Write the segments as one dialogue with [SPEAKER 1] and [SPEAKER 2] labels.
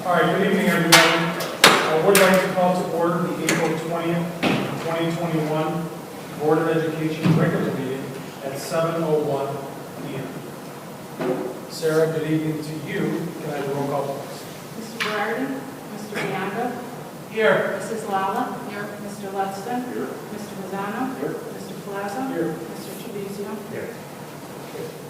[SPEAKER 1] All right, good evening, everyone. I would like to call to order the April 20th, 2021 Board of Education regular meeting at 7:01 p.m. Sarah, good evening to you. Can I have a roll call, please?
[SPEAKER 2] Mr. Berardi? Mr. Bianca?
[SPEAKER 1] Here.
[SPEAKER 2] Mrs. Lala? Here. Mr. Ludston?
[SPEAKER 1] Here.
[SPEAKER 2] Mr. Mazzano?
[SPEAKER 1] Here.
[SPEAKER 2] Mr. Palazzo?
[SPEAKER 1] Here.
[SPEAKER 2] Mr. Tribuzio?
[SPEAKER 1] Here.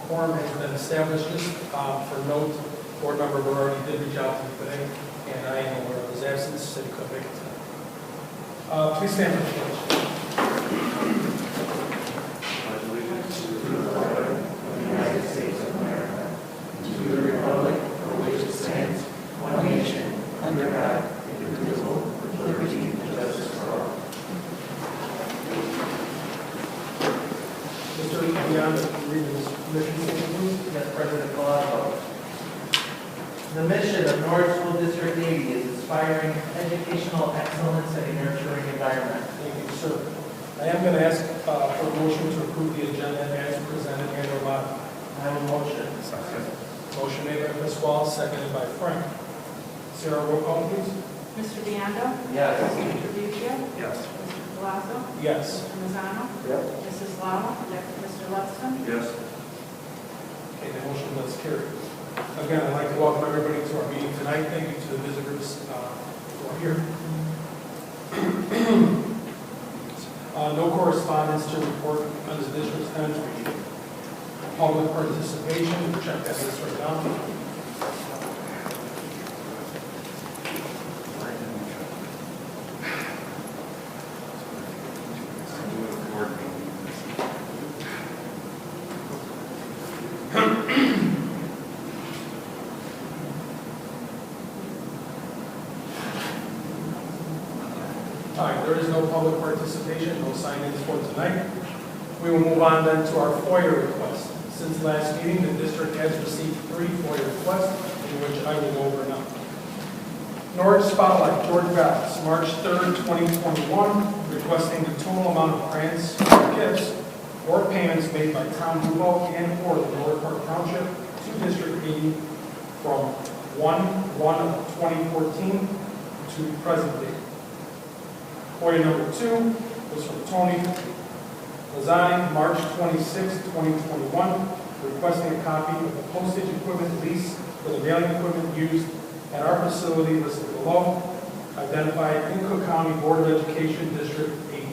[SPEAKER 1] Quorum has been established. For note, Board Member Berardi did reach out to me today, and I am aware of his absence, so he couldn't make it tonight. Please stand for the pledge.
[SPEAKER 3] Pledge allegiance to the flag of the United States of America, and to the republic for which it stands, one nation, under God, indivisible, with liberty and justice for all.
[SPEAKER 1] Mr. Bianca, read this mission statement, please.
[SPEAKER 4] Yes, President Palazzo. The mission of Norwich School District 80 is inspiring educational excellence in a nurturing environment.
[SPEAKER 1] Thank you, sir. I am going to ask for a motion to approve the agenda as presented and or modified.
[SPEAKER 4] I have a motion.
[SPEAKER 1] Motion made by Ms. Wall, seconded by Frank. Sarah, roll call, please.
[SPEAKER 2] Mr. Bianca?
[SPEAKER 4] Yes.
[SPEAKER 2] Mr. Tribuzio?
[SPEAKER 3] Yes.
[SPEAKER 2] Mr. Palazzo?
[SPEAKER 1] Yes.
[SPEAKER 2] Mr. Mazzano?
[SPEAKER 4] Yep.
[SPEAKER 2] Mrs. Lala? Mr. Ludston?
[SPEAKER 3] Yes.
[SPEAKER 1] Okay, the motion does carry. Again, I'd like to welcome everybody to our meeting tonight. Thank you to the visitors who are here. No correspondence to report on the district's end. Public participation, we'll check that list right now. All right, there is no public participation, no sign-ins for tonight. We will move on then to our FOIA requests. Since last meeting, the district has received 3 FOIA requests, in which I will go over now. Norwich Spotlight, George Vallis, March 3rd, 2021, requesting the total amount of grants, gifts, or payments made by Tom Duval and or the Lower Park Township to District 80 from 1/1/2014 to present date. FOIA number 2 was from Tony Lazzani, March 26, 2021, requesting a copy of the postage equipment lease for the mailing equipment used at our facility listed below, identified in Cook County Board of Education District 80.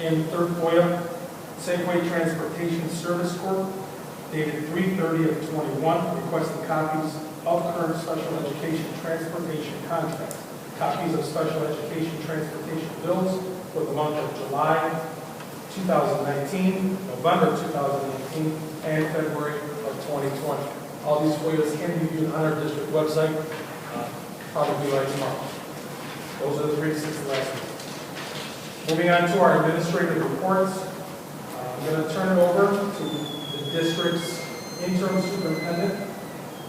[SPEAKER 1] And third FOIA, Safeway Transportation Service Corp., dated 3/30/21, requesting copies of current special education transportation contracts, copies of special education transportation bills for the month of July 2019, November 2019, and February of 2020. All these FOIAs can be viewed on our district website, probably right tomorrow. Those are the 3 since the last week. Moving on to our administrative reports, I'm going to turn it over to the district's interim superintendent,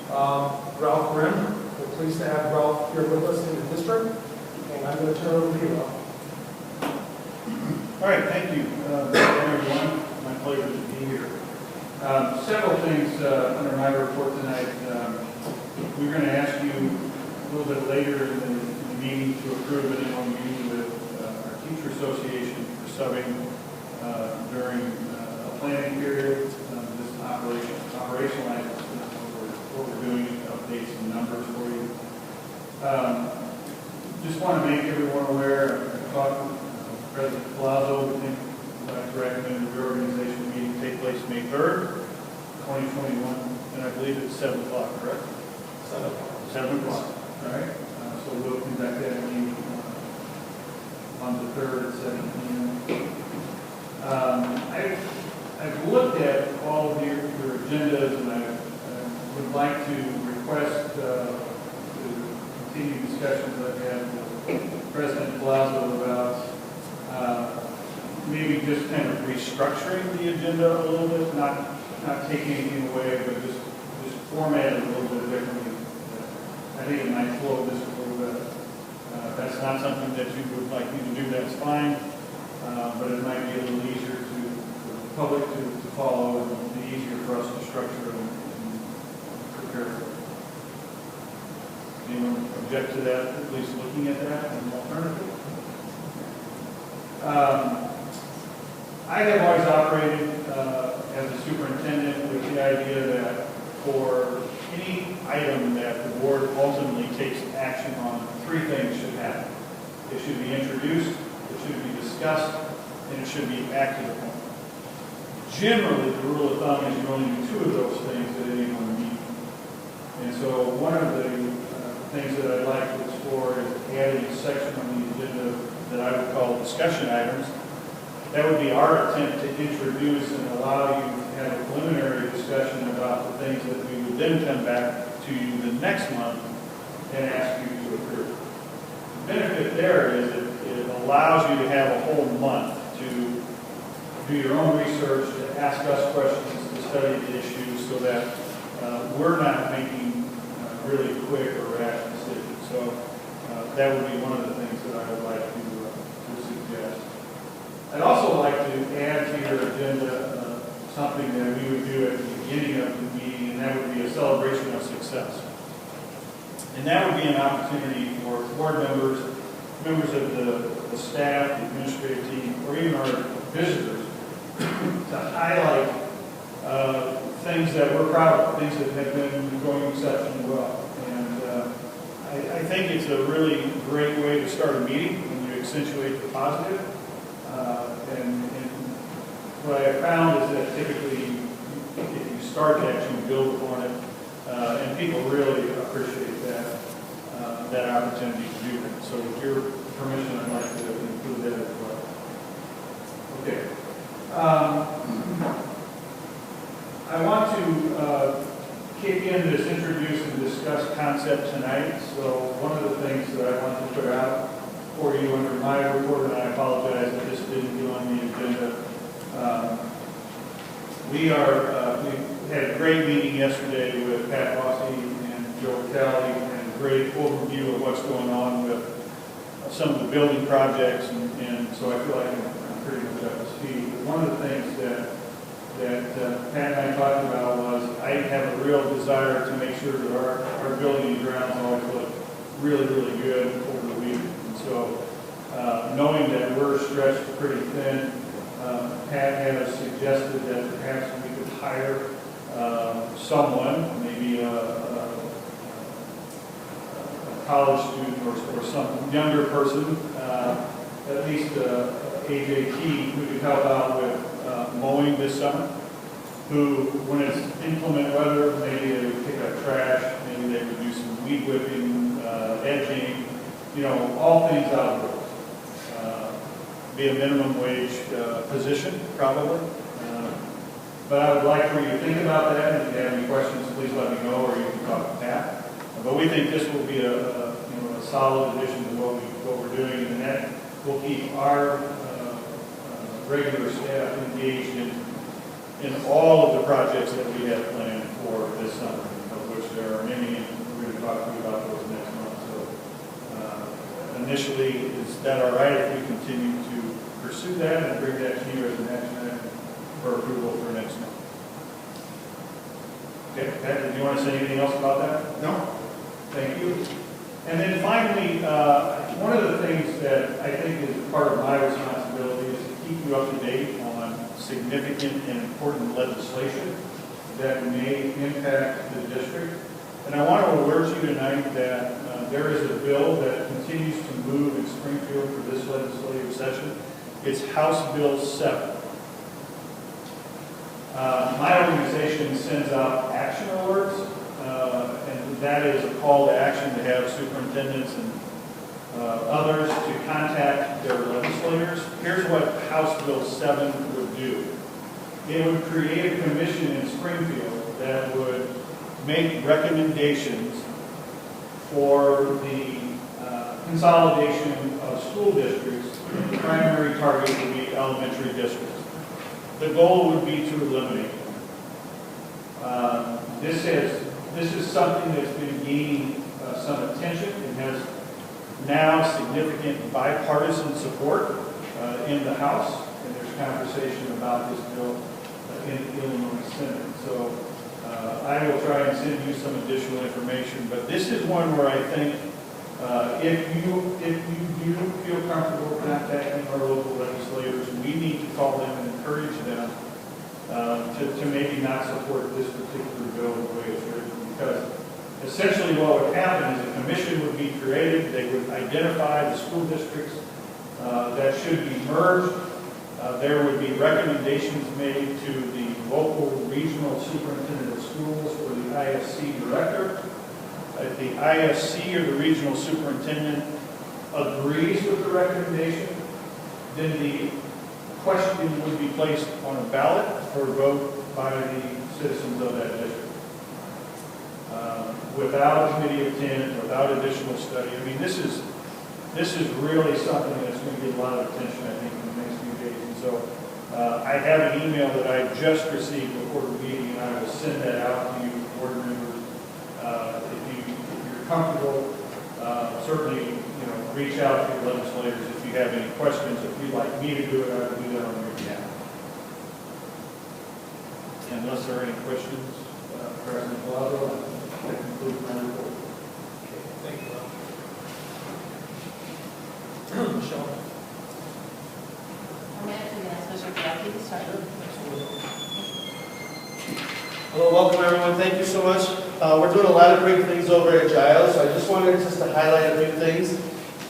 [SPEAKER 1] Ralph Grimm. We're pleased to have Ralph here with us in the district, and I'm going to turn it over to you, Ralph.
[SPEAKER 5] All right, thank you, everyone. My pleasure to be here. Several things under my report tonight. We're going to ask you a little bit later in the meeting to approve an MOU with our teacher association for subbing during a planning period. This operationalizes what we're doing to update some numbers for you. Just want to make everyone aware, I talked with President Palazzo, we think we'd like to recommend the reorganization meeting take place May 3rd, 2021, and I believe it's 7 o'clock, correct? 7 o'clock. 7 o'clock, all right? So we'll conduct that meeting on the 3rd at 7 p.m. I've looked at all of your agendas, and I would like to request the continued discussions I've had with President Palazzo about maybe just kind of restructuring the agenda a little bit, not taking anything away, but just format it a little bit differently. I think it might flow just a little bit. If that's not something that you would like me to do, that's fine, but it might be a little easier for the public to follow, and be easier for us to structure and prepare for. Anyone object to that, at least looking at that as an alternative? I have always operated as a superintendent with the idea that for any item that the board ultimately takes action on, three things should happen. It should be introduced, it should be discussed, and it should be acted upon. Generally, the rule of thumb is you only do two of those things at any one meeting. And so one of the things that I'd like to explore is adding a section on the agenda that I would call discussion items. That would be our attempt to introduce and allow you to have a preliminary discussion about the things that we would then come back to you the next month and ask you to approve. The benefit there is that it allows you to have a whole month to do your own research, to ask us questions, to study the issues so that we're not making really quick or rash decisions. So that would be one of the things that I would like to suggest. I'd also like to add to your agenda something that we would do at the beginning of the meeting, and that would be a celebration of success. And that would be an opportunity for board members, members of the staff, the administrative team, or even our visitors to highlight things that we're proud of, things that have been going exceptionally well. And I think it's a really great way to start a meeting when you accentuate the positive. And what I have found is that typically, if you start that, you build upon it, and people really appreciate that opportunity to do that. So with your permission, I'd like to include that as well. Okay. I want to kick in this introduce and discuss concept tonight. So one of the things that I want to put out for you under my report, and I apologize if this didn't get on the agenda. We had a great meeting yesterday with Pat Rossi and Joe Kelly, and a great overview of what's going on with some of the building projects, and so I feel like I'm pretty much up to speed. But one of the things that Pat and I talked about was I have a real desire to make sure that our building and grounds always look really, really good over the week. And so knowing that we're stretched pretty thin, Pat has suggested that perhaps we could hire someone, maybe a college student or some younger person, at least age 18, who could help out with mowing this summer, who, when it's inclement weather, maybe they would pick up trash, maybe they would do some weed whipping, edging, all things outdoors. Be a minimum wage position, probably. But I would like for you to think about that, and if you have any questions, please let me know, or you can talk to Pat. But we think this will be a solid addition to what we're doing, and that will keep our regular staff engaged in all of the projects that we have planned for this summer, of which there are many, and we're going to talk to you about those next month. So initially, is that all right if we continue to pursue that and bring that to you as an action item for approval for next month? Okay, Pat, did you want to say anything else about that? No. Thank you. And then finally, one of the things that I think is part of my responsibility is to keep you up to date on significant and important legislation that may impact the district. And I want to alert you tonight that there is a bill that continues to move in Springfield for this legislative session. It's House Bill 7. My organization sends out action alerts, and that is a call to action to have superintendents and others to contact their legislators. Here's what House Bill 7 would do. It would create a commission in Springfield that would make recommendations for the consolidation of school districts. The primary target would be elementary districts. The goal would be to eliminate them. This is something that's been gaining some attention. It has now significant bipartisan support in the House, and there's conversation about this bill in the Illinois Senate. So I will try and send you some additional information, but this is one where I think if you do feel comfortable contacting our local legislators, we need to call them and encourage them to maybe not support this particular bill the way it's written, because essentially what would happen is a commission would be created, they would identify the school districts that should be merged. There would be recommendations made to the local regional superintendent of schools or the ISC director. If the ISC or the regional superintendent agrees with the recommendation, then the question would be placed on a ballot for vote by the citizens of that district. Without a committee of 10, without additional study. I mean, this is really something that's going to get a lot of attention, I think, in the next few days. And so I have an email that I just received before the meeting, and I will send that out to you, board members. If you're comfortable, certainly, reach out to your legislators if you have any questions. If you'd like me to do it, I will do that on your behalf. Unless there are any questions, President Palazzo, that concludes my report.
[SPEAKER 1] Thank you, Michelle.
[SPEAKER 6] I'm actually going to ask Mr. Jackie to start.
[SPEAKER 3] Hello, welcome everyone. Thank you so much. We're doing a lot of great things over at Giles, so I just wanted to highlight a few things.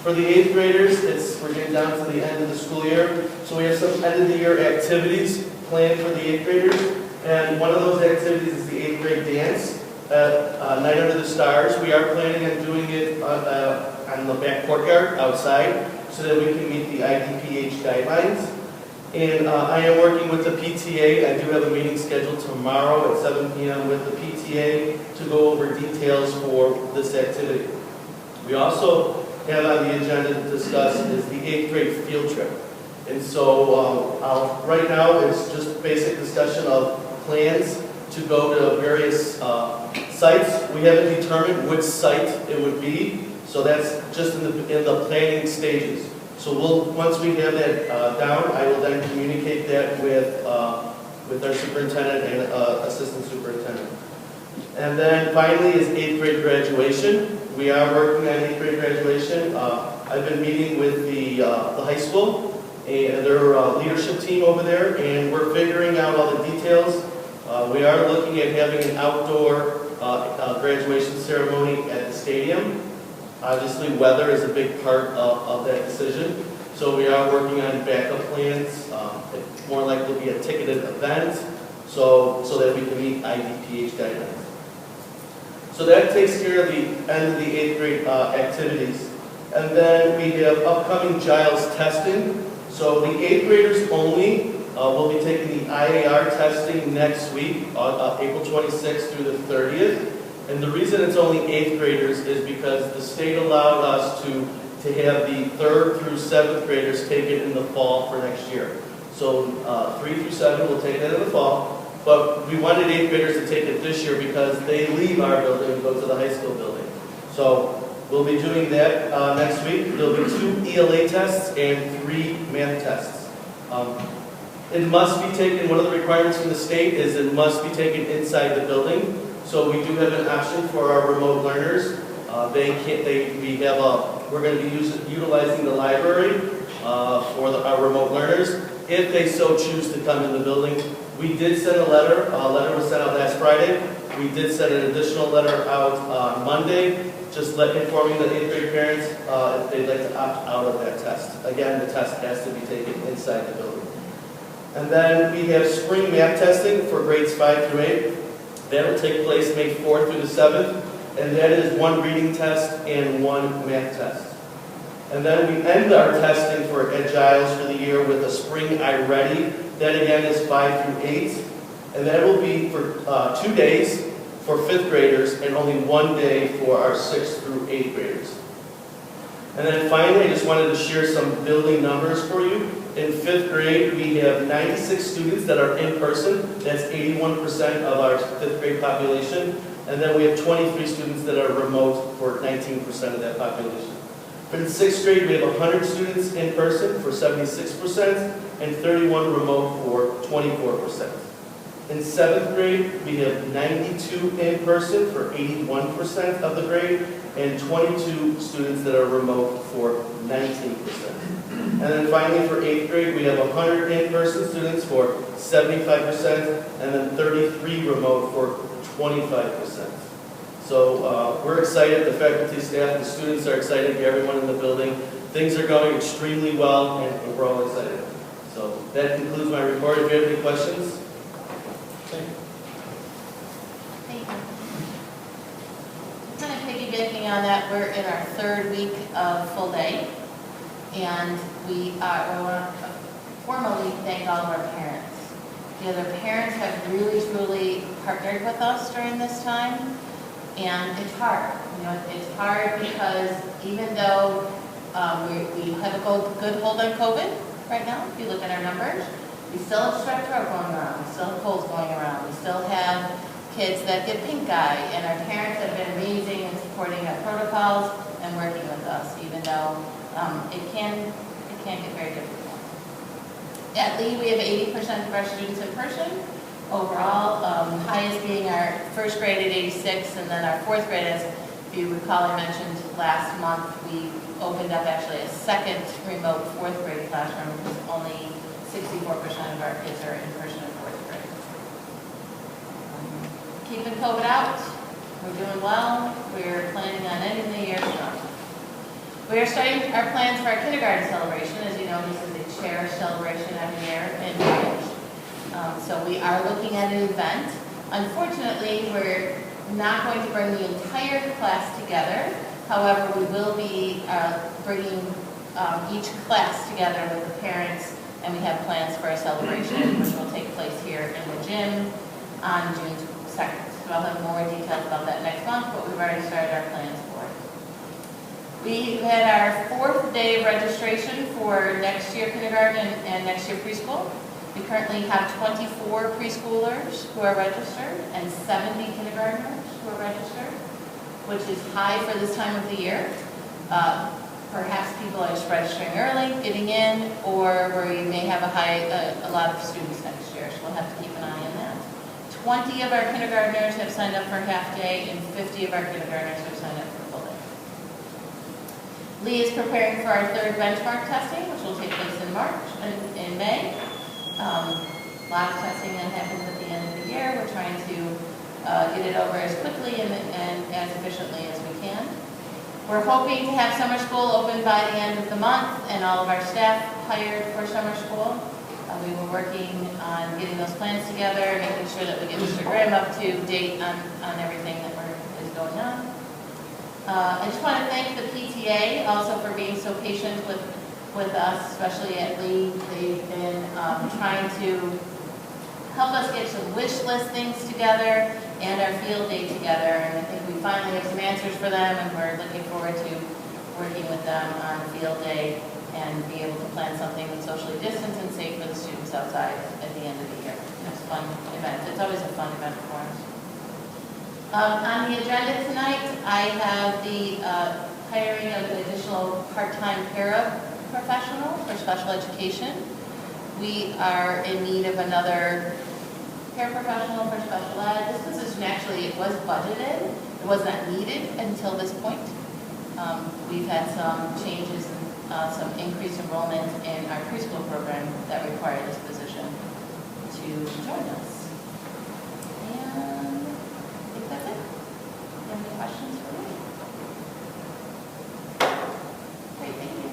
[SPEAKER 3] For the 8th graders, we're getting down to the end of the school year, so we have some end of the year activities planned for the 8th graders, and one of those activities is the 8th grade dance at Night Under the Stars. We are planning on doing it on the back courtyard outside so that we can meet the IDPH guidelines. And I am working with the PTA. I do have a meeting scheduled tomorrow at 7 p.m. with the PTA to go over details for this activity. We also have on the agenda to discuss is the 8th grade field trip. And so right now it's just basic discussion of plans to go to various sites. We haven't determined which site it would be, so that's just in the planning stages. So once we have that down, I will then communicate that with our superintendent and assistant superintendent. And then finally is 8th grade graduation. We are working on 8th grade graduation. I've been meeting with the high school and their leadership team over there, and we're figuring out all the details. We are looking at having an outdoor graduation ceremony at the stadium. Obviously, weather is a big part of that decision. So we are working on backup plans. It's more likely to be a ticketed event so that we can meet IDPH guidelines. So that takes care of the end of the 8th grade activities. And then we have upcoming Giles testing. So the 8th graders only will be taking the IAR testing next week, April 26th through the 30th. And the reason it's only 8th graders is because the state allowed us to have the 3rd through 7th graders take it in the fall for next year. So 3 through 7 will take that in the fall, but we wanted 8th graders to take it this year because they leave our building and go to the high school building. So we'll be doing that next week. There'll be 2 ELA tests and 3 math tests. It must be taken, one of the requirements from the state is it must be taken inside the building. So we do have an option for our remote learners. We're going to be utilizing the library for our remote learners if they so choose to come in the building. We did send a letter. A letter was sent out last Friday. We did send an additional letter out on Monday, just informing the 8th grade parents if they'd like to opt out of that test. Again, the test has to be taken inside the building. And then we have spring math testing for grades 5 through 8. That'll take place May 4th through the 7th, and that is 1 reading test and 1 math test. And then we end our testing at Giles for the year with a spring iReady. That again is 5 through 8, and that will be for 2 days for 5th graders and only 1 day for our 6th through 8th graders. And then finally, I just wanted to share some building numbers for you. In 5th grade, we have 96 students that are in person. That's 81% of our 5th grade population. And then we have 23 students that are remote for 19% of that population. For the 6th grade, we have 100 students in person for 76% and 31 remote for 24%.
[SPEAKER 4] In 7th grade, we have 92 in person for 81% of the grade, and 22 students that are remote for 19%. And then finally, for 8th grade, we have 100 in-person students for 75%, and then 33 remote for 25%. So we're excited, the faculty, staff, the students are excited, everyone in the building. Things are going extremely well, and we're all excited. So that concludes my report. If you have any questions?
[SPEAKER 6] Thank you. Kind of piggybacking on that, we're in our 3rd week of full day, and we want to formally thank all of our parents. The other parents have really, truly partnered with us during this time, and it's hard. You know, it's hard because even though we have a good hold on COVID right now, if you look at our numbers, we still have strep throat going around, we still have colds going around, we still have kids that get pink eye, and our parents have been amazing in supporting our protocols and working with us, even though it can get very difficult. At Lee, we have 80% of our students in person. Overall, highest being our 1st grade at 86, and then our 4th grade, as if you recall, I mentioned last month, we opened up actually a 2nd remote 4th grade classroom because only 64% of our kids are in person in 4th grade. Keeping COVID out, we're doing well. We're planning on ending the year strong. We are starting our plans for our kindergarten celebration. As you know, this is a cherished celebration every year in March. So we are looking at an event. Unfortunately, we're not going to bring the entire class together. However, we will be bringing each class together with the parents, and we have plans for a celebration which will take place here in the gym on June 2nd. So I'll have more details about that next month, but we've already started our plans for it. We had our 4th day of registration for next year kindergarten and next year preschool. We currently have 24 preschoolers who are registered and 70 kindergartners who are registered, which is high for this time of the year. Perhaps people are just registering early, getting in, or we may have a lot of students next year, so we'll have to keep an eye on that. 20 of our kindergartners have signed up for half day, and 50 of our kindergartners have signed up for full day. Lee is preparing for our 3rd benchmark testing, which will take place in May. A lot of testing that happens at the end of the year. We're trying to get it over as quickly and as efficiently as we can. We're hoping to have summer school open by the end of the month and all of our staff hired for summer school. We were working on getting those plans together and making sure that we get Mr. Graham up to date on everything that is going on. I just want to thank the PTA also for being so patient with us, especially at Lee. They've been trying to help us get some wish list things together and our field day together, and I think we finally have some answers for them, and we're looking forward to working with them on field day and be able to plan something that's socially distanced and safe for the students outside at the end of the year. It's a fun event. It's always a fun event for us. On the agenda tonight, I have the hiring of an additional part-time paraprofessional for special education. We are in need of another paraprofessional for special ed. This position actually, it was budgeted. It was not needed until this point. We've had some changes, some increased enrollment in our preschool program that require this position to join us. And I think that's it. Do you have any questions for me? Great, thank you.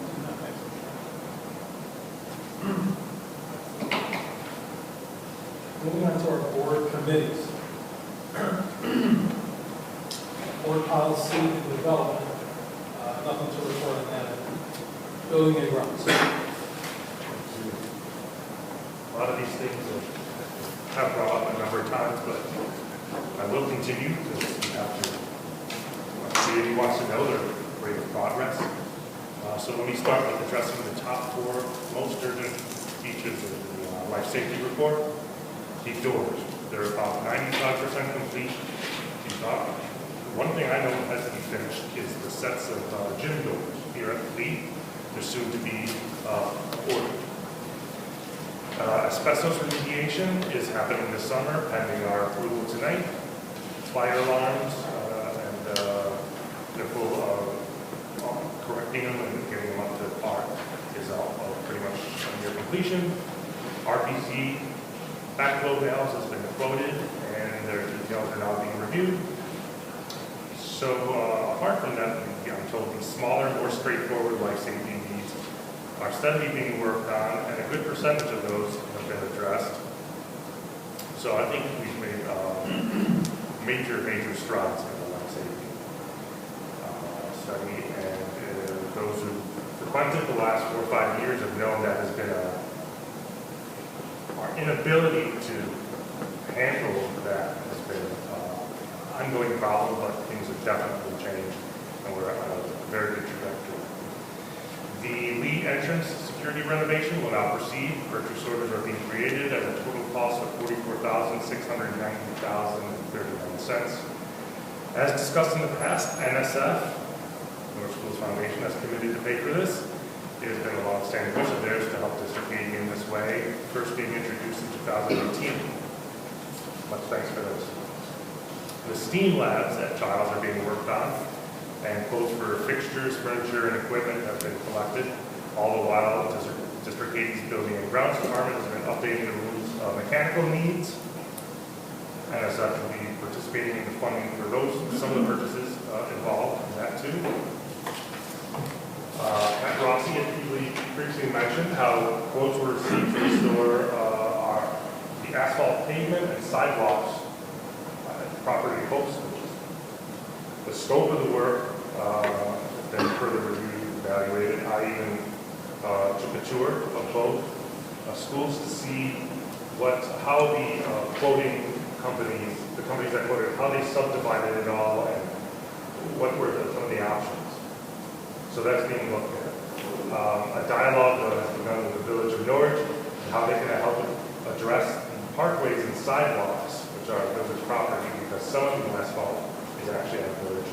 [SPEAKER 1] Moving on to our board committees. Board policy and development, nothing to report on that. Building and grounds.
[SPEAKER 7] A lot of these things have brought up a number of times, but I will continue because we have to. The community wants to know their rate of progress. So let me start with addressing the top 4 most urgent features of the life safety report. Deep doors. They're about 95% complete. One thing I know has to be finished is the sets of gym doors here at the Lee. They're soon to be ordered. Asbestos remediation is happening this summer, pending our approval tonight. Fire alarms, and they're full of correcting them and getting them up to par is all pretty much near completion. RPC backflow valves has been quoted, and their details are now being reviewed. So apart from that, I'm told the smaller, more straightforward life safety needs are steadily being worked on, and a good percentage of those have been addressed. So I think we've made major strides in the life safety study, and those who frequented the last 4 or 5 years have known that has been our inability to handle that has been an ongoing problem, but things have definitely changed, and we're on a very good trajectory. The lead entrance security renovation will now proceed. Purchase orders are being created at a total cost of $44,690,039. As discussed in the past, NSF, North Schools Foundation, has committed to pay for this. It has been a long-standing wish of theirs to help District 80 in this way, first being introduced in 2018. Much thanks for this. The STEAM labs at Giles are being worked on, and quotes for fixtures, furniture, and equipment have been collected. All the while, District 80's Building and Grounds Department has been updating the rules of mechanical needs. NSF will be participating in the funding for those, some of the purchases involved in that too. Pat Rossi had previously mentioned how quotes were received to restore the asphalt pavement and sidewalks at the property of both schools. The scope of the work has been further reviewed and evaluated. I even took a tour of both schools to see how the quoting companies, the companies that quoted, how they subdivided it all and what were some of the options. So that's being looked at. A dialogue has begun with the Village of Norwich and how they can help address the parkways and sidewalks, which are village property, because some of the asphalt is actually on village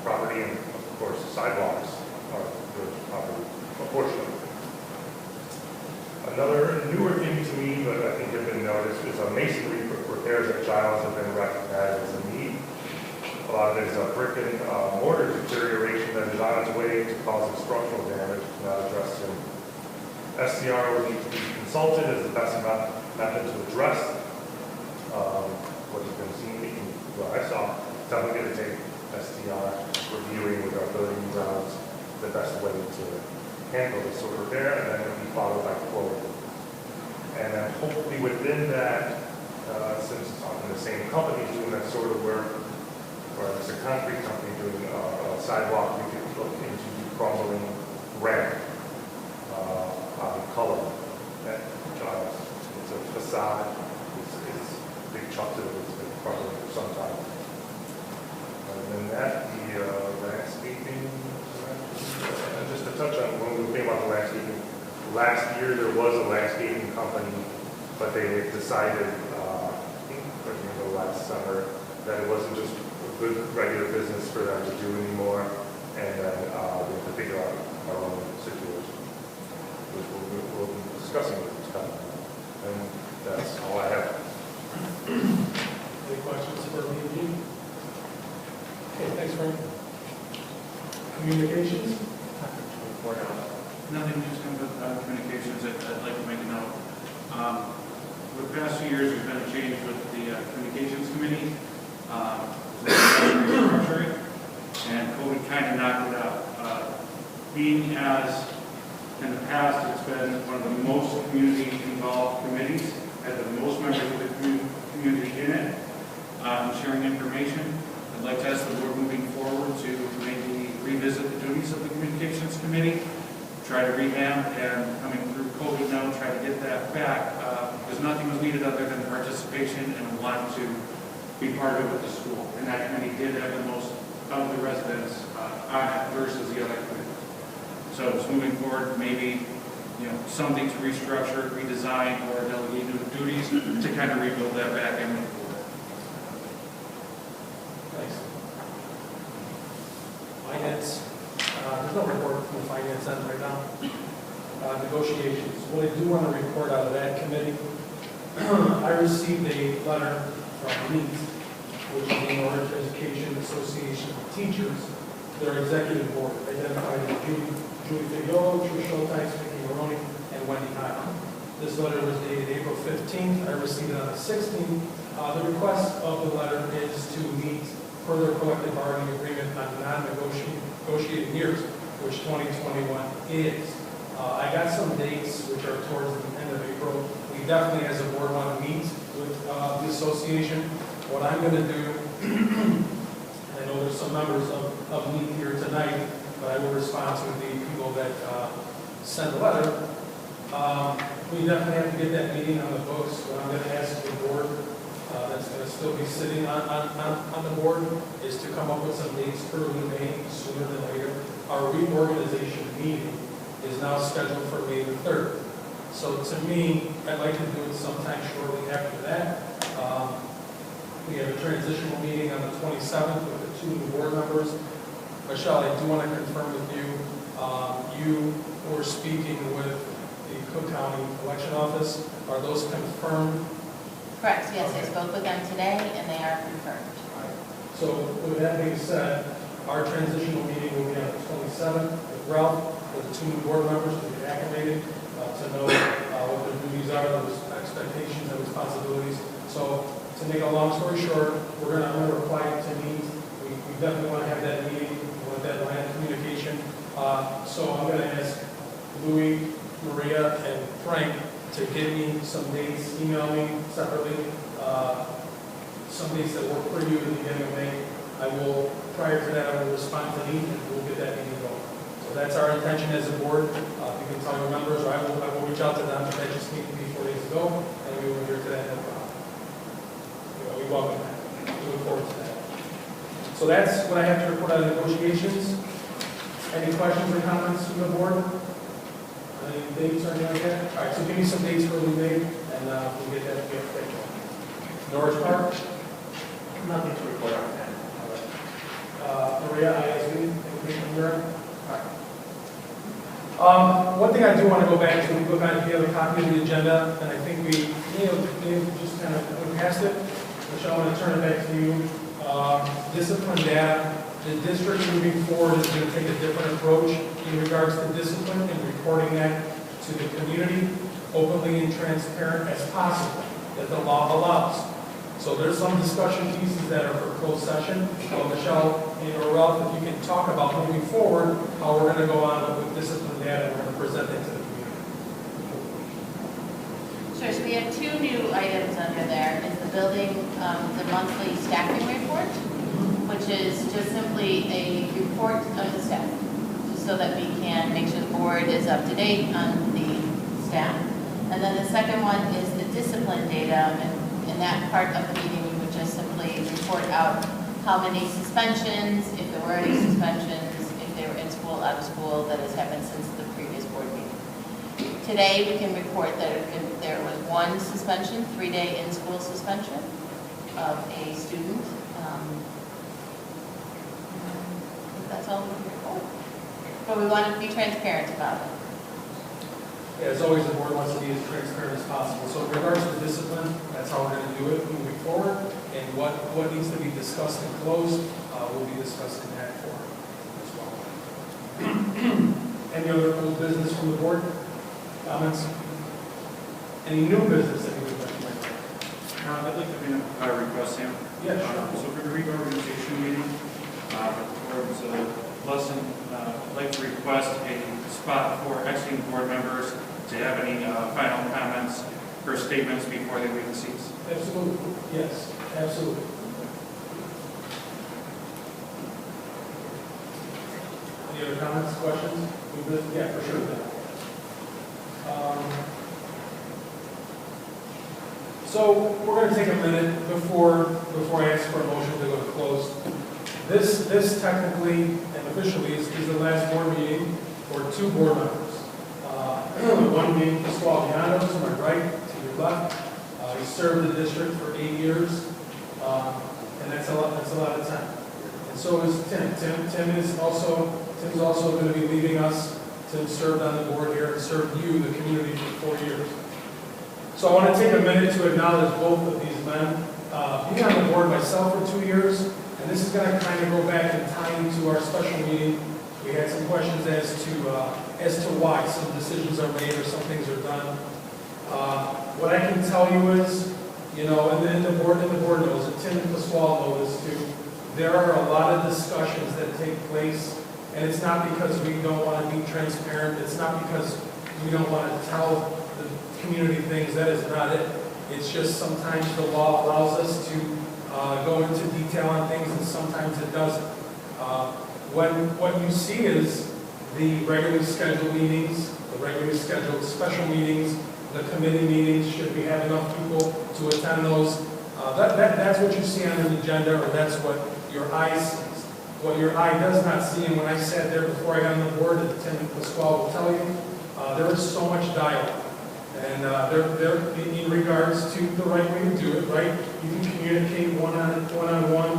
[SPEAKER 7] property, and of course sidewalks are village property, unfortunately. Another newer thing to me, but I think have been noticed, is masonry repairs at Giles have been recognized as a need. A lot of it is brick and mortar deterioration that is on its way to causing structural damage not addressed soon. SCR would need to be consulted as the best method to address what has been seen. What I saw, definitely going to take SCR reviewing with our building grounds the best way to handle this sort of repair, and then it will be followed by quoting. And then hopefully within that, since it's often the same company doing that sort of work, or it's a concrete company doing a sidewalk, we could look into crumbling ramp on color at Giles. It's a facade. It's big chunks of it has been crumbling for some time. And then that, the landscaping, just to touch on when we were thinking about the landscaping, last year there was a landscaping company, but they decided, I think last summer, that it wasn't just good regular business for them to do anymore, and then we have to figure out our own situation, which we'll be discussing with this company. And that's all I have.
[SPEAKER 1] Any questions for me? Okay, thanks, Frank. Communications?
[SPEAKER 5] Nothing just comes with communications. I'd like to make a note. For the past few years, there's been a change with the communications committee. And COVID kind of knocked it out. Being as in the past, it's been one of the most community-involved committees, had the most members of the community in it, sharing information. I'd like to ask the board moving forward to maybe revisit the duties of the communications committee, try to revamp, and coming through COVID now, try to get that back, because nothing was needed other than participation and want to be part of it with the school. And that committee did have the most of the residents on it versus the other committees. So just moving forward, maybe something to restructure, redesign, or delegate new duties to kind of rebuild that back and move forward.
[SPEAKER 1] Thanks. Finance, there's no report from the finance end right now. negotiations. What I do want to report out of that committee, I received a letter from NEAT, which is the Norwich Education Association of Teachers, their executive board, identified as Julie Figliolo, Drew Schulteis, Vicky Maroney, and Wendy Hyman. This letter was dated April 15th. I received it on the 16th. The request of the letter is to meet further collective bargaining agreement on non-negotiated years, which 2021 is. I got some dates which are towards the end of April. We definitely, as a board, want to meet with the association. What I'm going to do, I know there's some members of NEAT here tonight, but I will respond to the people that sent the letter. We definitely have to get that meeting on the books. What I'm going to ask the board that's going to still be sitting on the board is to come up with some dates early May, sooner than later. Our reorganization meeting is now scheduled for May the 3rd. So to me, I'd like to do it sometime shortly after that. We have a transitional meeting on the 27th with the 2 new board members. Michelle, I do want to confirm with you, you were speaking with the Cook County Election Office. Are those confirmed?
[SPEAKER 6] Correct, yes, I
[SPEAKER 1] Okay.
[SPEAKER 6] spoke with them today, and they are confirmed.
[SPEAKER 1] So with that being said, our transitional meeting will be on the 27th with Ralph, with the 2 new board members to get acclimated, to know what their duties are, those expectations and responsibilities. So to make a long story short, I'm going to reply to NEAT. We definitely want to have that meeting. We want that line of communication. So I'm going to ask Louis, Maria, and Frank to give me some dates, email me separately, some dates that work for you at the beginning of May. Prior to that, I will respond to NEAT and we'll get that meeting going. So that's our intention as a board. You can tell your members, or I will reach out to them, but that just needed to be 4 days ago, and we will adhere to that, no problem. We welcome that. We look forward to that. So that's what I have to report on negotiations. Any questions or comments from the board? Any dates or anything like that? All right, so give me some dates for early May, and we'll get that going. Norwich Park?
[SPEAKER 3] Nothing to report on that.
[SPEAKER 1] Maria, ISV, anything from your end? One thing I do want to go back to, we go back to the other copy of the agenda, and I think we just kind of went past it, which I want to turn it back to you. Discipline data. The district moving forward is going to take a different approach in regards to discipline and reporting that to the community openly and transparent as possible, that the law allows. So there's some discussion pieces that are for closed session. Michelle or Ralph, if you can talk about moving forward, how we're going to go on with discipline data, and we're going to present it to the community.
[SPEAKER 6] Sure, so we have 2 new items under there. Is the building, the monthly staffing report, which is just simply a report of the staff, just so that we can make sure the board is up to date on the staff. And then the second one is the discipline data, and in that part of the meeting, we would just simply report out how many suspensions, if there were any suspensions, if they were in school, out of school, that has happened since the previous board meeting. Today, we can report that there was 1 suspension, 3-day in-school suspension of a student. That's all we can report. But we want to be transparent about it.
[SPEAKER 1] Yeah, as always, the board wants to be as transparent as possible. So in regards to discipline, that's how we're going to do it moving forward. And what needs to be discussed and closed, we'll be discussing that for as well. Any other old business from the board? Comments? Any new business that you would like to make?
[SPEAKER 8] I'd like to make a request, Sam.
[SPEAKER 1] Yeah, sure.
[SPEAKER 8] So for the reorganization meeting, there was a lesson, I'd like to request a spot for exiting board members to have any final comments or statements before they leave the seats.
[SPEAKER 1] Absolutely. Yes, absolutely. Any other comments, questions? Yeah, for sure. So we're going to take a minute before I ask for a motion to go to close. This technically and officially is the last board meeting for 2 board members. One being Pasquale Biando, to my right, to your left. He served the district for 8 years, and that's a lot of time. And so is Tim. Tim's also going to be leaving us Tim served on the board here and served you, the community, for 4 years. So I want to take a minute to acknowledge both of these men. Being on the board myself for 2 years, and this is going to kind of go back in time to our special meeting. We had some questions as to why some decisions are made or some things are done. What I can tell you is, you know, and the board knows it, Tim and Pasquale know this too, there are a lot of discussions that take place, and it's not because we don't want to be transparent, it's not because we don't want to tell the community things, that is not it. It's just sometimes the law allows us to go into detail on things, and sometimes it doesn't. What you see is the regularly scheduled meetings, the regularly scheduled special meetings, the committee meetings, should we have enough people to attend those. That's what you see on an agenda, or that's what your eye sees. What your eye does not see, and when I sat there before I got on the board, and Tim and Pasquale will tell you, there is so much dialogue. And they're in regards to the right way to do it, right? You can communicate one-on-one,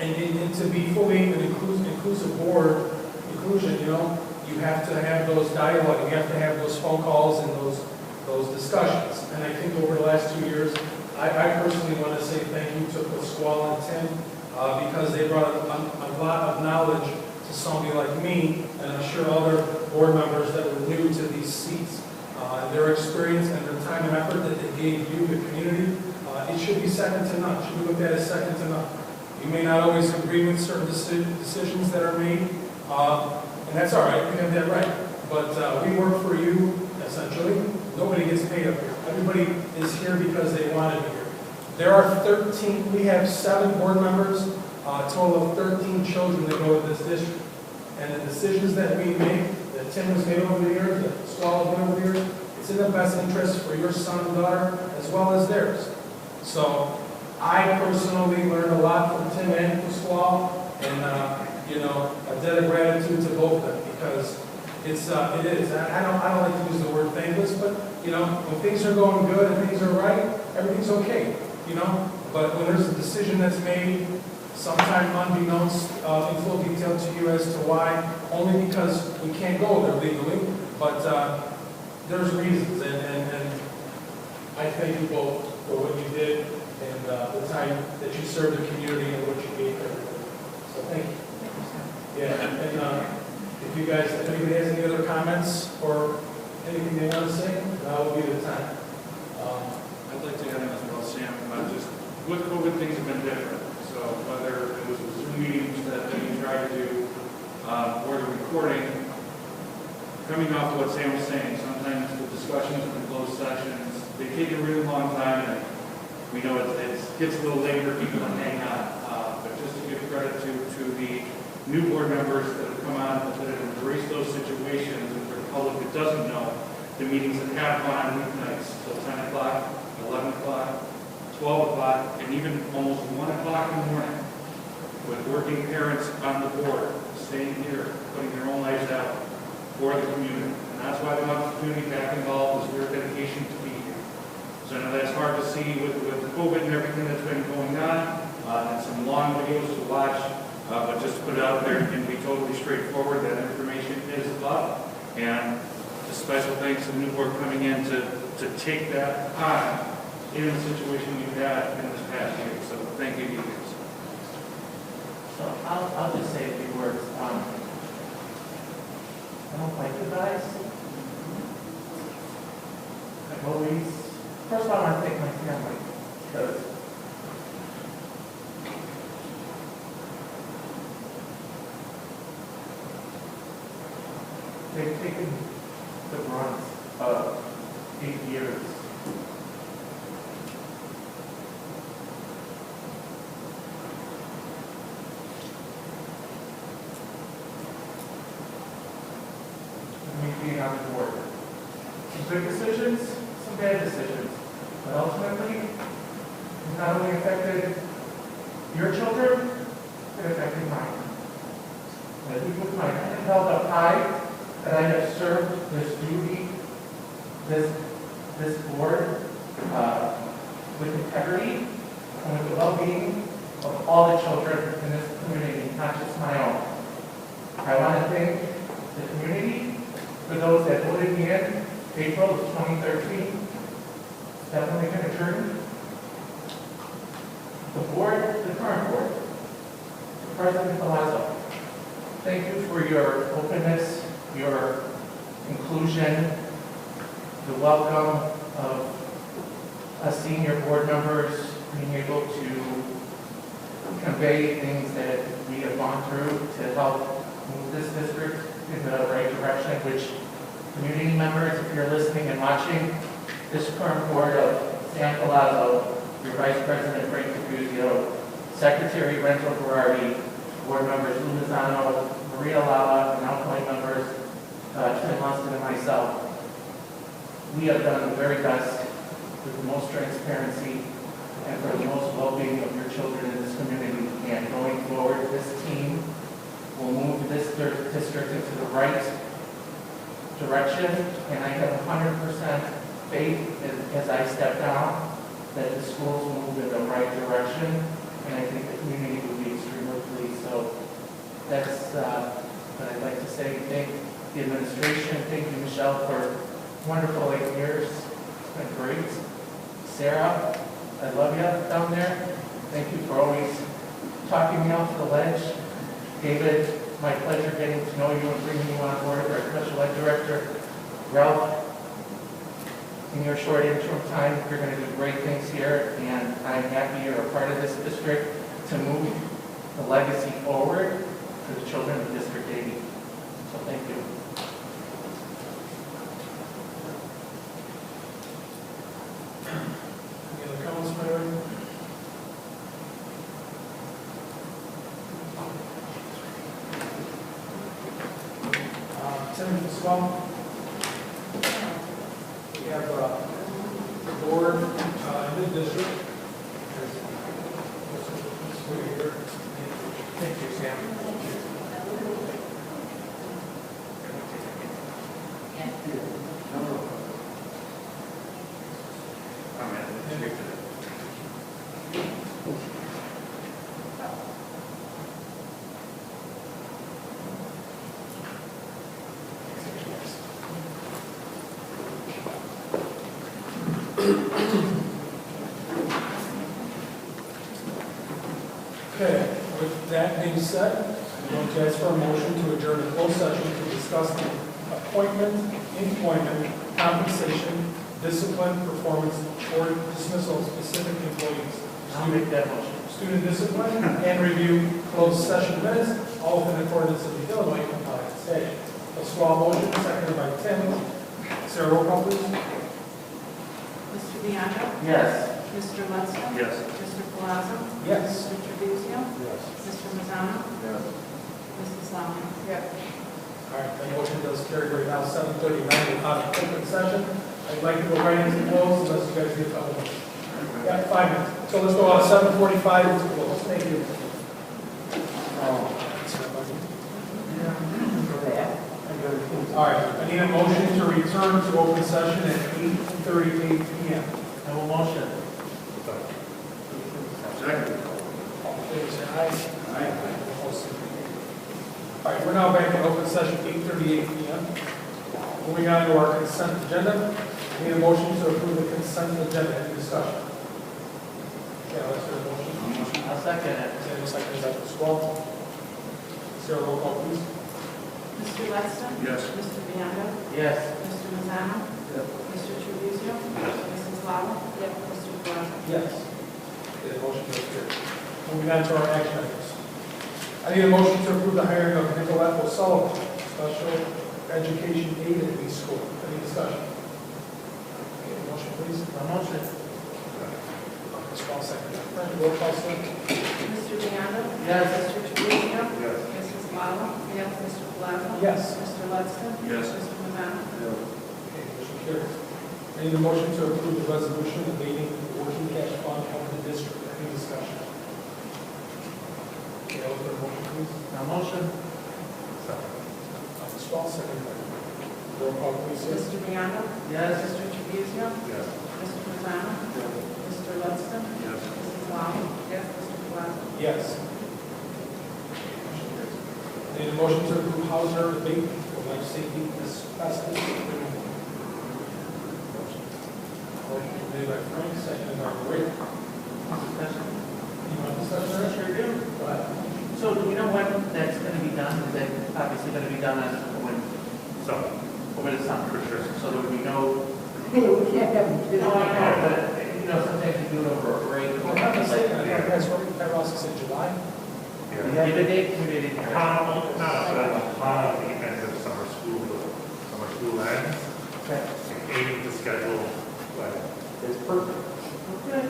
[SPEAKER 1] and to be fully an inclusive board, inclusion, you know, you have to have those dialogue, you have to have those phone calls and those discussions. And I think over the last 2 years, I personally want to say thank you to Pasquale and Tim, because they brought a lot of knowledge to somebody like me, and I'm sure other board members that were new to these seats. Their experience and their time and effort that they gave you, the community, it should be second to none. It should be looked at as second to none. You may not always agree with certain decisions that are made, and that's all right. You have that right. But we work for you, essentially. Nobody gets paid up here. Everybody is here because they want to be here. There are 13, we have 7 board members, a total of 13 children that go to this district. And the decisions that we make, that Tim has made over the years, that Pasquale has made over the years, it's in the best interest for your son and daughter as well as theirs. So I personally learned a lot from Tim and Pasquale, and you know, a debt of gratitude to both of them, because it is. I don't like to use the word thankless, but you know, when things are going good and things are right, everything's okay. You know, but when there's a decision that's made, sometime unbeknownst, in full detail to you as to why, only because we can't go there legally, but there's reasons, and I thank you both for what you did and the time that you served the community and what you gave everybody. So thank you. Yeah, and if anybody has any other comments or anything they want to say, now will be the time.
[SPEAKER 8] I'd like to add in as well, Sam, just with COVID, things have been different. So whether it was the Zoom meetings that you tried to do, or the recording, coming off of what Sam was saying, sometimes the discussions in closed sessions, they take a really long time, and we know it gets a little late for people to hang on. But just to give credit to the new board members that have come on, that have embraced those situations, and for the public that doesn't know, the meetings that have gone on weeknights till 10 o'clock, 11 o'clock, 12 o'clock, and even almost 1 o'clock in the morning, with working parents on the board, staying here, putting their own lives out for the community. And that's why they want the community back involved, is their dedication to be here. So I know that's hard to see with COVID and everything that's been going on, and some long videos to watch, but just to put it out there and be totally straightforward, that information is up. And a special thanks to the new board coming in to take that on in the situation we've had in this past year. So thank you, you guys.
[SPEAKER 3] So I'll just say a few words. I don't like the guys. I've always, first of all, I want to thank my family, because they've taken the brunt of 8 years. Being on the board. Some good decisions, some bad decisions. But ultimately, it not only affected your children, it affected mine. And I think with my head held up high, that I have served this duty, this board, with integrity and with the well-being of all the children in this community, not just my own. I want to thank
[SPEAKER 9] in April of 2013. Is that when they can adjourn? The board, the current board, President Palazzo, thank you for your openness, your inclusion, the welcome of us senior board members being able to convey things that we have gone through to help move this district in the right direction, which community members, if you're listening and watching, this current board of Sam Palazzo, your Vice President Frank Fabuzio, Secretary Renzo Berardi, board members Lou Mazzano, Maria Lala, and outgoing members Tim Lunston and myself, we have done the very best with the most transparency and for the most well-being of your children in this community. And going forward, this team will move this district into the right direction, and I have 100% faith as I step down that the schools will move in the right direction, and I think the community will be extremely pleased. So that's what I'd like to say. Thank the administration, thank you, Michelle, for wonderful 8 years. It's been great. Sarah, I love you down there. Thank you for always talking me off the ledge. David, my pleasure getting to know you and bringing you on board as our special ed director. Ralph, in your short interim time, you're going to do great things here, and I'm happy you're a part of this district to move the legacy forward for the children of District 80. So thank you.
[SPEAKER 1] Any other comments, Mary? Tim, as well. We have the board in the district.
[SPEAKER 9] Thank you, Sam.
[SPEAKER 1] Okay, with that being said, I'm going to ask for a motion to adjourn the closed session to discuss the appointment, employment, compensation, discipline, performance, or dismissal of specific employees.
[SPEAKER 9] I'll make that motion.
[SPEAKER 1] Student discipline and review closed session minutes, all within accordance with the Illinois compliance statute. A small motion, seconded by Tim. Sarah, roll call, please.
[SPEAKER 2] Mr. Bianco?
[SPEAKER 9] Yes.
[SPEAKER 2] Mr. Lunston?
[SPEAKER 7] Yes.
[SPEAKER 2] Mr. Palazzo?
[SPEAKER 1] Yes.
[SPEAKER 2] Mr. Trabuzio?
[SPEAKER 1] Yes.
[SPEAKER 2] Mr. Mazzano?
[SPEAKER 7] Yes.
[SPEAKER 2] Mrs. Lala? Yes.
[SPEAKER 1] All right, that motion does carry right now, 7:39, we're out of open session. I'd like to go right into close unless you guys get a couple minutes. Yeah, 5 minutes. So let's go out 7:45 into close. Thank you. All right, I need a motion to return to open session at 8:38 p.m.
[SPEAKER 9] I will motion.
[SPEAKER 7] Second.
[SPEAKER 1] All in favor, say aye. Aye. All right, we're now back in open session, 8:38 p.m. Moving on to our consent agenda. I need a motion to approve the consent agenda. Any discussion? Yeah, let's hear a motion.
[SPEAKER 9] I'll second it.
[SPEAKER 1] Any second, Dr. Swall? Sarah, roll call, please.
[SPEAKER 2] Mr. Lunston?
[SPEAKER 7] Yes.
[SPEAKER 2] Mr. Bianco?
[SPEAKER 9] Yes.
[SPEAKER 2] Mr. Mazzano? Mr. Trabuzio? Mrs. Lala? Mr. Palazzo?
[SPEAKER 1] Yes. Okay, the motion is carried. Moving on to our action items. I need a motion to approve the hiring of Nicolette O'Sullivan, special education aide at the school. Any discussion? Okay, motion, please.
[SPEAKER 9] A motion.
[SPEAKER 1] Ms. Paul, second. Roll call, sir.
[SPEAKER 2] Mr. Bianco?
[SPEAKER 9] Yes.
[SPEAKER 2] Mr. Trabuzio?
[SPEAKER 7] Yes.
[SPEAKER 2] Mrs. Lala? Mr. Palazzo?
[SPEAKER 1] Yes.
[SPEAKER 2] Mr. Lunston?
[SPEAKER 7] Yes.
[SPEAKER 2] Mr. Mazzano?
[SPEAKER 1] Okay, motion carries. I need a motion to approve the resolution abating the working cash fund of the district. Any discussion? Okay, I'll put a motion, please.
[SPEAKER 9] A motion.
[SPEAKER 1] Ms. Paul, second. Roll call, please, sir.
[SPEAKER 2] Mr. Bianco?
[SPEAKER 9] Yes.
[SPEAKER 2] Mr. Trabuzio?
[SPEAKER 7] Yes.
[SPEAKER 2] Mr. Mazzano? Mr. Lunston?
[SPEAKER 7] Yes.
[SPEAKER 2] Mrs. Lala? Mr. Palazzo?
[SPEAKER 1] Yes. I need a motion to approve Hauser abatement for life safety asbestos. Made by Frank, seconded by Rick.
[SPEAKER 9] Discussion?
[SPEAKER 1] You want to discuss that?
[SPEAKER 9] Sure do.
[SPEAKER 1] Go ahead.
[SPEAKER 9] So do we know when that's going to be done? Is that obviously going to be done on when,
[SPEAKER 7] So,
[SPEAKER 9] over the summer?
[SPEAKER 7] for sure.
[SPEAKER 9] So that we know,
[SPEAKER 3] Hey, we can't have them.
[SPEAKER 9] no, I know, but, you know, sometimes you do it over a break.
[SPEAKER 1] Well, I'm not saying, I think that's what I also said July.
[SPEAKER 7] Yeah.
[SPEAKER 9] Give a date, we did it.
[SPEAKER 7] Upon the end of summer school, summer school ends,
[SPEAKER 9] Okay.
[SPEAKER 7] aiming to schedule, like,
[SPEAKER 3] It's perfect.
[SPEAKER 9] Okay.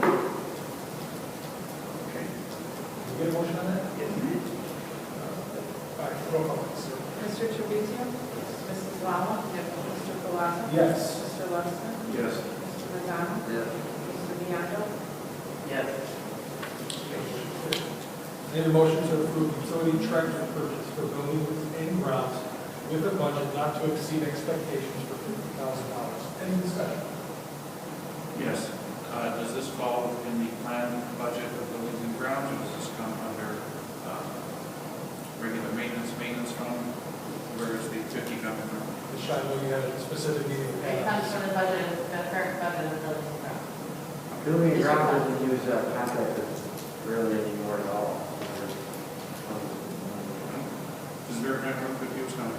[SPEAKER 1] Okay. Did we get a motion on that?
[SPEAKER 9] Yes.
[SPEAKER 1] All right, roll call, please.
[SPEAKER 2] Mr. Trevizio? Mrs. Lala? Mr. Palazzo?
[SPEAKER 1] Yes.
[SPEAKER 2] Mr. Lunsford?
[SPEAKER 5] Yes.
[SPEAKER 2] Mr. Lozano?
[SPEAKER 3] Yes.
[SPEAKER 2] Mr. Bianco?
[SPEAKER 9] Yes.
[SPEAKER 1] Need a motion to approve utility tractor purchase for buildings and grounds with a budget not to exceed expectations for $50,000. Any discussion?
[SPEAKER 8] Yes. Does this fall in the planned budget of buildings and grounds, or does this come under regular maintenance fund? Where is the 50 coming from?
[SPEAKER 1] Ms. Shiloh, you had a specific meeting.
[SPEAKER 6] It comes from the budget, the current budget of the building and grounds.
[SPEAKER 3] Building and ground doesn't use contractors really anymore at all.
[SPEAKER 8] Is there a number of 50 coming?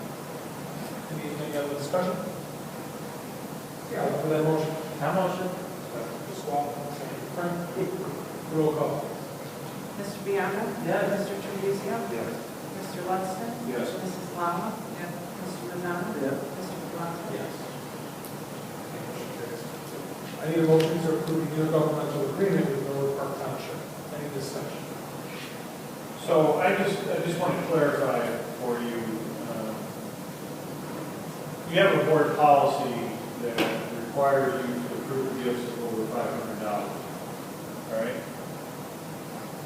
[SPEAKER 1] Any other discussion? Yeah, for that motion.
[SPEAKER 9] Now motion?
[SPEAKER 1] Ms. Wall, Frank, roll call.
[SPEAKER 2] Mr. Bianco?
[SPEAKER 9] Yes.
[SPEAKER 2] Mr. Trevizio?
[SPEAKER 7] yes.
[SPEAKER 2] Mr. Lunsford?
[SPEAKER 8] Yes.
[SPEAKER 2] Mrs. Lala? Mr. Lozano?
[SPEAKER 3] Yes.
[SPEAKER 2] Mr. Palazzo?
[SPEAKER 1] Yes. I need a motion to approve the intergovernmental agreement with Norwood Park Township. Any discussion?
[SPEAKER 5] So I just want to clarify for you, you have a board policy that requires you to approve gifts of over $500, all right?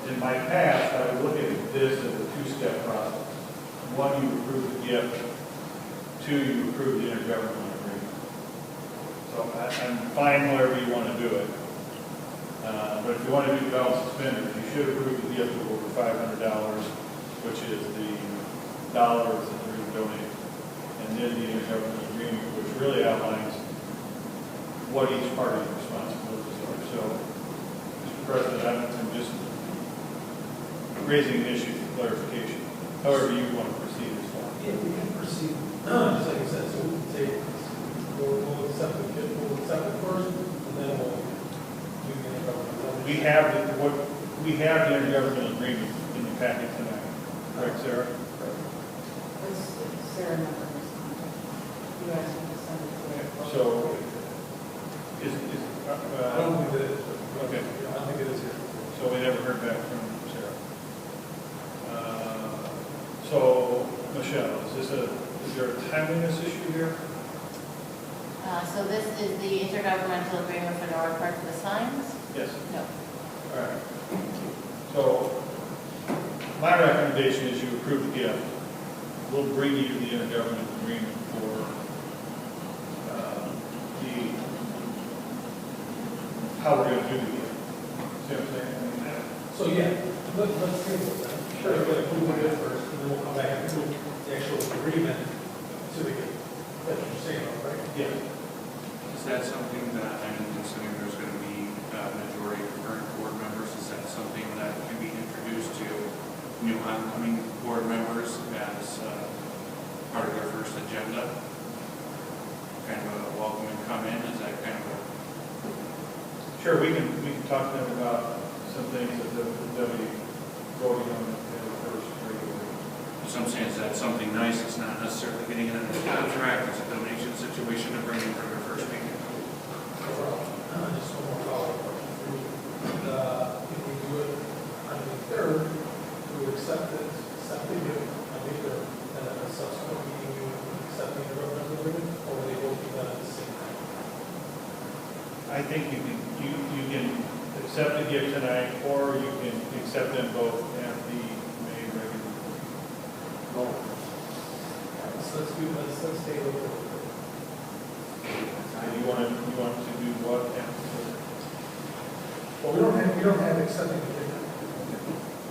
[SPEAKER 5] In my past, I would look at this as a two-step process. One, you approve the gift. Two, you approve the intergovernmental agreement. So I'm fine wherever you want to do it. But if you want to do belt suspenders, you should approve the gift of over $500, which is the dollars that you're donating. And then the intergovernmental agreement, which really outlines what each party's responsibilities are. So, Mr. President, I'm just raising an issue for clarification. However you want to proceed as well.
[SPEAKER 1] Yeah, we can proceed, just like you said, so we can take, we'll accept the gift, we'll accept it first, and then we'll do the intergovernmental.
[SPEAKER 5] We have the intergovernmental agreement in the packet tonight. Correct, Sarah?
[SPEAKER 2] It's Sarah Member. You asked me to send it to her.
[SPEAKER 5] So,
[SPEAKER 1] I don't think that it is.
[SPEAKER 5] Okay.
[SPEAKER 1] I don't think it is here.
[SPEAKER 5] So we never heard back from Sarah. So, Michelle, is there a timeliness issue here?
[SPEAKER 6] So this is the intergovernmental agreement for Norwood Park for the signs?
[SPEAKER 5] Yes.
[SPEAKER 6] No.
[SPEAKER 5] All right. So, my recommendation is you approve the gift. We'll bring you the intergovernmental agreement for how we're going to do the gift. See what I'm saying?
[SPEAKER 1] So, yeah, let's table it then. Sure. We're going to approve the gift first, and then we'll come back and approve the actual agreement to the gift. That's what you're saying, right?
[SPEAKER 5] Yeah.
[SPEAKER 8] Is that something that, I mean, considering there's going to be a majority of current board members, is that something that can be introduced to new oncoming board members as part of their first agenda? Kind of a welcome and come in, is that kind of a,
[SPEAKER 5] Sure, we can talk to them about some things that they'll be voting on in the first regular.
[SPEAKER 8] some saying is that something nice, it's not necessarily getting in a contract, it's a donation situation to bring in for their first meeting.
[SPEAKER 1] Just one more follow-up question for you. If we do it on the third, we would accept it, accept the gift on the third, and then a subsequent meeting, we would accept the intergovernmental agreement, or will they both be done at the same time?
[SPEAKER 5] I think you can accept the gift tonight, or you can accept them both at the May regular.
[SPEAKER 1] Let's stay with it.
[SPEAKER 5] You want to do what after?
[SPEAKER 1] Well, we don't have accepting the gift.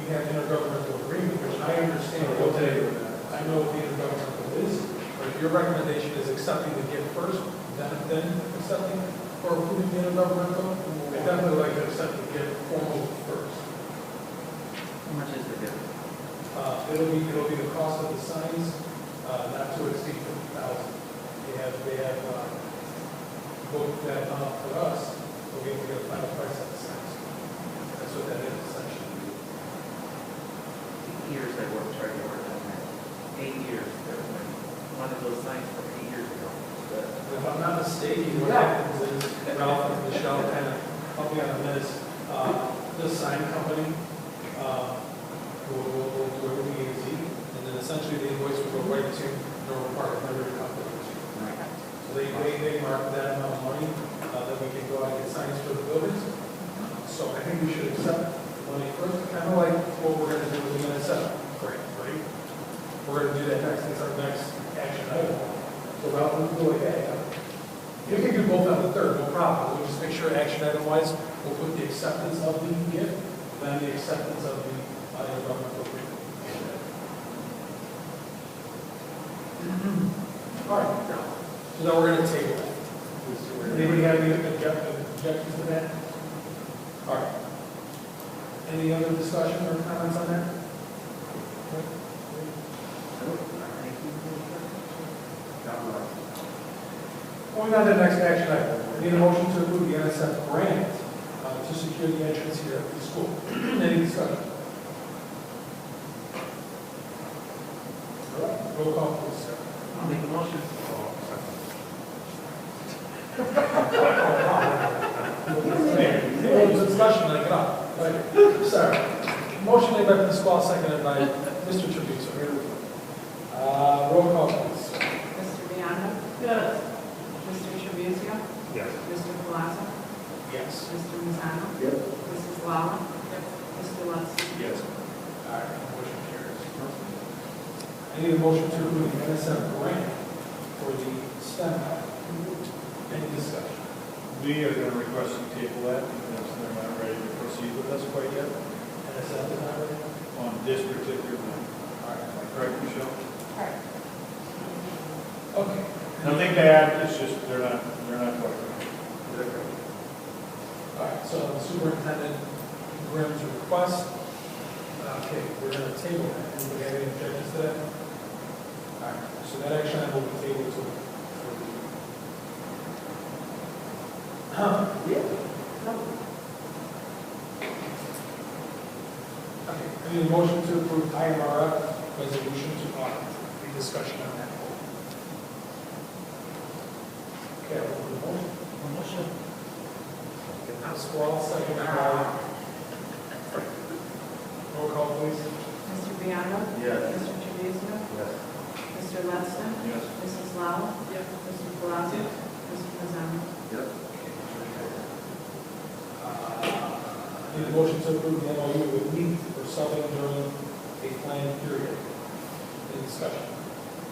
[SPEAKER 1] We have intergovernmental agreement, which I understand. I know what the intergovernmental is, but if your recommendation is accepting the gift first, then accepting, for approving the intergovernmental. I'd definitely like to accept the gift formally first.
[SPEAKER 3] How much is the difference?
[SPEAKER 1] It'll be the cost of the signs, not to exceed 50,000. They have booked that amount for us, but we have to get a final price on the signs. That's what that is essentially.
[SPEAKER 9] 8 years I worked, tried to work on that. 8 years. There was one of those signs from 8 years ago.
[SPEAKER 1] If I'm not mistaken, what happens is Ralph and Michelle kind of help me on this. This sign company will do everything easy, and then essentially the invoice will go right to Norwood Park and Liberty Company. So they mark that amount of money that we can go out and get signs for the buildings. So I think we should accept the money first, kind of like what we're going to do with the NSD80 grant, right? We're going to do that next, it's our next action item. So Ralph, we'll do like that. We can do both on the third, no problem. We'll just make sure action item wise, we'll put the acceptance of the gift, then the acceptance of the intergovernmental agreement. All right, so now we're going to table that. Anybody have any objections to that? All right. Any other discussion or comments on that? Going on to the next action item. I need a motion to approve the NSF grant to secure the entrance here at the school. Any discussion? All right, roll call please, sir.
[SPEAKER 9] I'll make a motion.
[SPEAKER 1] Discussion, like it up. Right. Sorry. Motion made by Pasquale, seconded by Mr. Tribuzio. Roll call please.
[SPEAKER 2] Mr. Viano?
[SPEAKER 6] Yes.
[SPEAKER 2] Mr. Tribuzio?
[SPEAKER 7] Yes.
[SPEAKER 2] Mr. Palazzo?
[SPEAKER 1] Yes.
[SPEAKER 2] Mr. Mazzano?
[SPEAKER 3] Yep.
[SPEAKER 2] Mrs. Lala? Mr. Lutz?
[SPEAKER 8] Yes.
[SPEAKER 1] All right, motion carries. I need a motion to approve the NSF grant for the STEM lab. Any discussion?
[SPEAKER 5] We are going to request you table that because they're not ready to proceed with us quite yet
[SPEAKER 1] NSF is not ready?
[SPEAKER 5] on this particular one.
[SPEAKER 1] All right.
[SPEAKER 5] Correct, Michelle?
[SPEAKER 6] Alright.
[SPEAKER 1] Okay.
[SPEAKER 5] Nothing bad, it's just they're not quite ready.
[SPEAKER 1] All right, so Superintendent Grimm's request. Okay, we're going to table that. Anybody have any objections to that? All right, so that action item will be tabled to. Okay, I need a motion to approve IMRF resolution to audit. Any discussion on that? Okay, I'll open the motion. Pasquale, second by. Roll call, please.
[SPEAKER 2] Mr. Viano?
[SPEAKER 3] Yes.
[SPEAKER 2] Mr. Tribuzio?
[SPEAKER 3] Yes.
[SPEAKER 2] Mr. Lutz?
[SPEAKER 5] Yes.
[SPEAKER 2] Mrs. Lala? Mr. Palazzo? Mr. Mazzano?
[SPEAKER 3] Yep.
[SPEAKER 1] Need a motion to approve the MOU with NEAT for subbing during a planned period. Any discussion?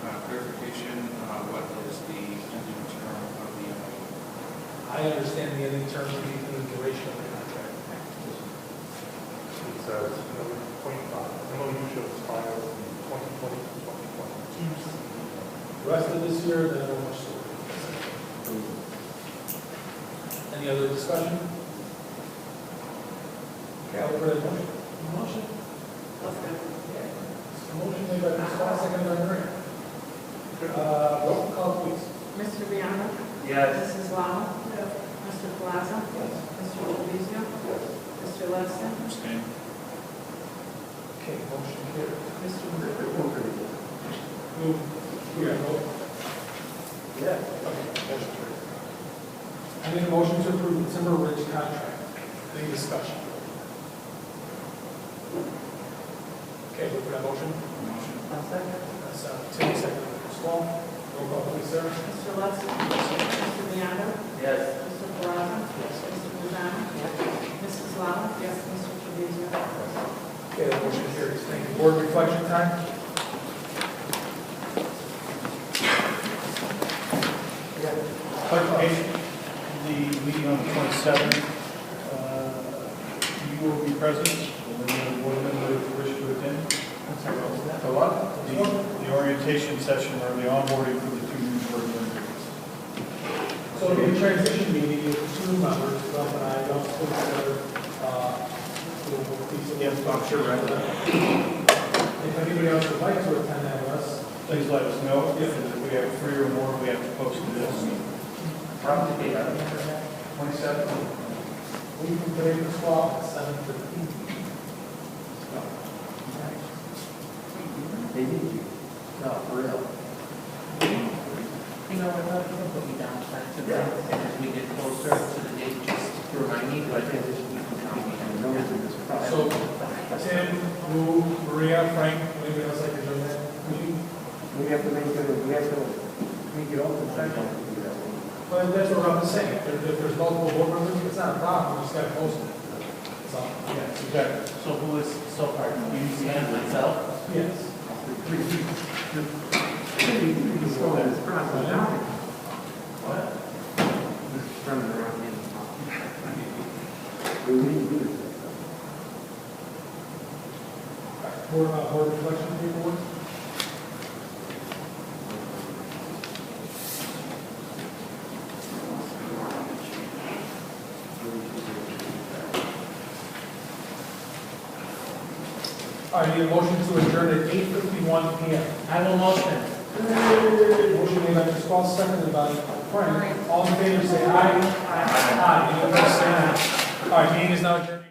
[SPEAKER 8] Clarification, what is the ending term of the MOU?
[SPEAKER 1] I understand the ending term to be the duration of the contract.
[SPEAKER 7] It says, MOU shows files in 2020 to 2022.
[SPEAKER 1] The rest of this year, then we'll much slower. Any other discussion? Okay, I'll put a motion. Motion? Motion made by Pasquale, seconded by Maria. Roll call, please.
[SPEAKER 2] Mr. Viano?
[SPEAKER 9] Yes.
[SPEAKER 2] Mrs. Lala? Mr. Palazzo? Mr. Tribuzio? Mr. Lutz?
[SPEAKER 8] Abstain.
[SPEAKER 1] Okay, motion carries.
[SPEAKER 2] Mr.
[SPEAKER 1] Move. Yeah, vote.
[SPEAKER 3] Yeah.
[SPEAKER 1] Okay, motion carries. I need a motion to approve the Timber Ridge contract. Any discussion? Okay, look for that motion.
[SPEAKER 8] Motion.
[SPEAKER 1] That's Tim, second by Pasquale. Roll call, please, sir.
[SPEAKER 2] Mr. Lutz? Mr. Viano?
[SPEAKER 9] Yes.
[SPEAKER 2] Mr. Palazzo? Mr. Mazzano? Mrs. Lala? Mr. Tribuzio?
[SPEAKER 1] Okay, the motion carries. Thank you. Board reflection time.
[SPEAKER 5] Clarification, the meeting on the 27th, you will be present, and then the board members wish to attend.
[SPEAKER 9] The what?
[SPEAKER 5] The orientation session or the onboarding for the two new board members.
[SPEAKER 1] So So it'll be a transition meeting with two members, Ralph and I, don't put together,
[SPEAKER 5] I'm sure, right?
[SPEAKER 1] If anybody else would like to attend that with us,
[SPEAKER 5] Please let us know. If we have 3 or more, we have to post this.
[SPEAKER 9] Probably date,
[SPEAKER 5] 27th.
[SPEAKER 1] we can put in the 12 at 7:15.
[SPEAKER 3] They need you. No, for real.
[SPEAKER 9] You know, I'm not gonna put me down back to that, and as we get closer to the date, just to remind me, but I think this week we can be
[SPEAKER 3] And no one's in this process.
[SPEAKER 1] So, Tim, Lou, Maria, Frank, anybody else like to join that?
[SPEAKER 3] We have to make it open, second.
[SPEAKER 1] But that's what I'm saying, if there's multiple board members, it's not a problem, we just gotta post it. That's all.
[SPEAKER 5] Yes, exactly.
[SPEAKER 9] So who is so far? Do you see myself?
[SPEAKER 1] Yes.
[SPEAKER 9] What?
[SPEAKER 3] Running around in. We need to do this.
[SPEAKER 1] Board reflection paperwork? I need a motion to adjourn at 8:51 PM.
[SPEAKER 9] I will motion.
[SPEAKER 1] Motion made by Mr. Paul, seconded by Frank. All in favor, say aye. Aye. Any opposed, say aye. All right, meeting is now adjourned.